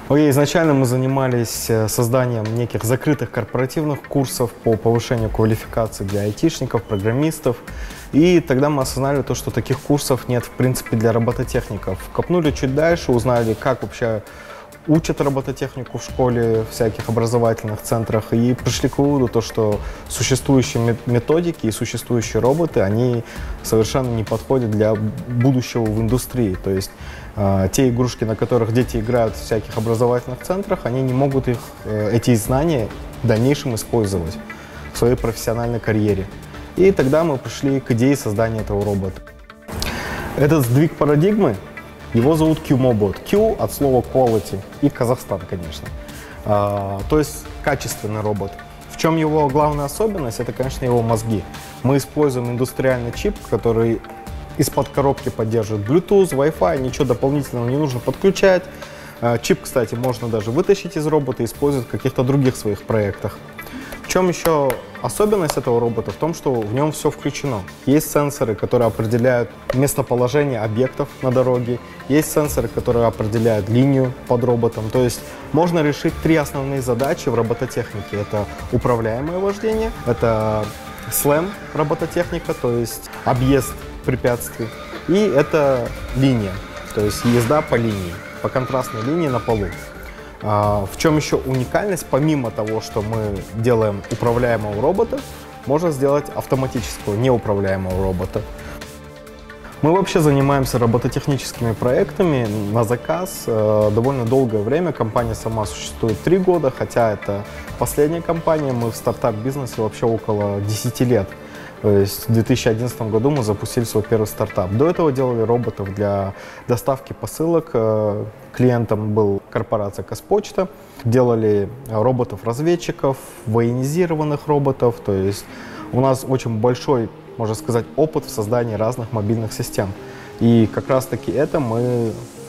Изначально мы занимались созданием неких закрытых корпоративных курсов по повышению квалификации для айтишников, программистов. И тогда мы осознали то, что таких курсов нет в принципе для робототехников. Копнули чуть дальше, узнали, как вообще учат робототехнику в школе, в всяких образовательных центрах, и пришли к выводу, то, что существующие методики и существующие роботы, они совершенно не подходят для будущего в индустрии. То есть те игрушки, на которых дети играют в всяких образовательных центрах, они не могут эти знания в дальнейшем использовать в своей профессиональной карьере. И тогда мы пришли к идее создания этого робота. Этот сдвиг парадигмы, его зовут Q-Mobot. Q от слова quality и Казахстан, конечно. То есть качественный робот. В чем его главная особенность? Это, конечно, его мозги. Мы используем индустриальный чип, который из-под коробки поддерживает Bluetooth, Wi-Fi, ничего дополнительного не нужно подключать. Чип, кстати, можно даже вытащить из робота и использовать в каких-то других своих проектах. В чем еще особенность этого робота? В том, что в нем все включено. Есть сенсоры, которые определяют местоположение объектов на дороге. Есть сенсоры, которые определяют линию под роботом. То есть можно решить три основные задачи в робототехнике. Это управляемое вождение, это SLAM робототехника, то есть объезд препятствий, и это линия, то есть езда по линии, по контрастной линии на полу. В чем еще уникальность? Помимо того, что мы делаем управляемого робота, можно сделать автоматического, неуправляемого робота. Мы вообще занимаемся робототехническими проектами на заказ довольно долгое время. Компания сама существует 3 года, хотя это последняя компания. Мы в стартап-бизнесе вообще около 10 лет. То есть в 2011 году мы запустили свой первый стартап. До этого делали роботов для доставки посылок. Клиентом был корпорация Казпочта. Делали роботов-разведчиков, военизированных роботов. То есть у нас очень большой, можно сказать, опыт в создании разных мобильных систем. И как раз-таки это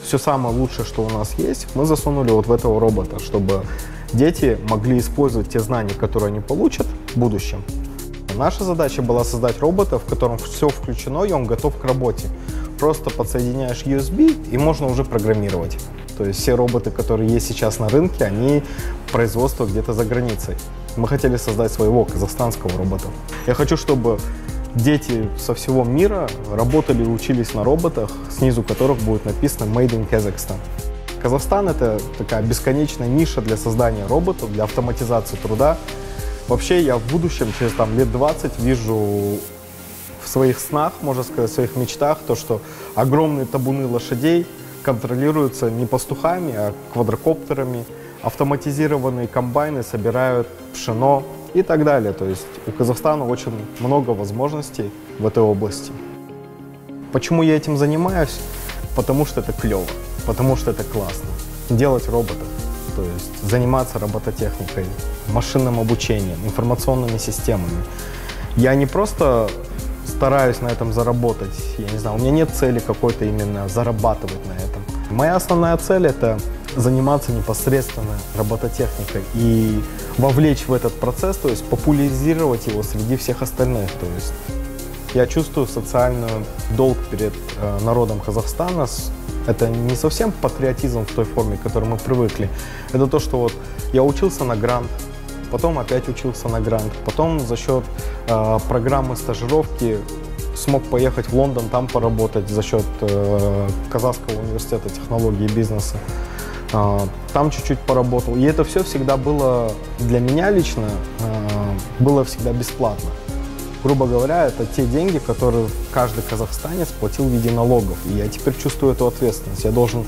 все самое лучшее, что у нас есть, мы засунули вот в этого робота, чтобы дети могли использовать те знания, которые они получат в будущем. Наша задача была создать робота, в котором все включено, и он готов к работе. Просто подсоединяешь USB, и можно уже программировать. То есть все роботы, которые есть сейчас на рынке, они производство где-то за границей. Мы хотели создать своего казахстанского робота. Я хочу, чтобы дети со всего мира работали и учились на роботах, снизу которых будет написано «Made in Kazakhstan». Казахстан — это такая бесконечная ниша для создания роботов, для автоматизации труда. Вообще я в будущем, через лет 20, вижу в своих снах, можно сказать, в своих мечтах, то, что огромные табуны лошадей контролируются не пастухами, а квадрокоптерами, автоматизированные комбайны собирают пшено и так далее. То есть у Казахстана очень много возможностей в этой области. Почему я этим занимаюсь? Потому что это клево, потому что это классно. Делать роботов. То есть заниматься робототехникой, машинным обучением, информационными системами. Я не просто стараюсь на этом заработать, я не знаю, у меня нет цели какой-то именно зарабатывать на этом. Моя основная цель — это заниматься непосредственно робототехникой и вовлечь в этот процесс, то есть популяризировать его среди всех остальных. То есть я чувствую социальный долг перед народом Казахстана. Это не совсем патриотизм в той форме, к которой мы привыкли. Это то, что вот я учился на грант, потом опять учился на грант, потом за счет программы стажировки смог поехать в Лондон, там поработать за счет Казахского университета технологии и бизнеса. Там чуть-чуть поработал. И это все всегда было для меня лично, было всегда бесплатно. Грубо говоря, это те деньги, которые каждый казахстанец платил в виде налогов. И я теперь чувствую эту ответственность. Я должен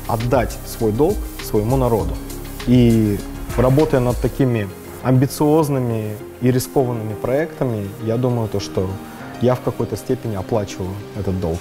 отдать свой долг своему народу. И работая над такими амбициозными и рискованными проектами, я думаю, что я в какой-то степени оплачиваю этот долг.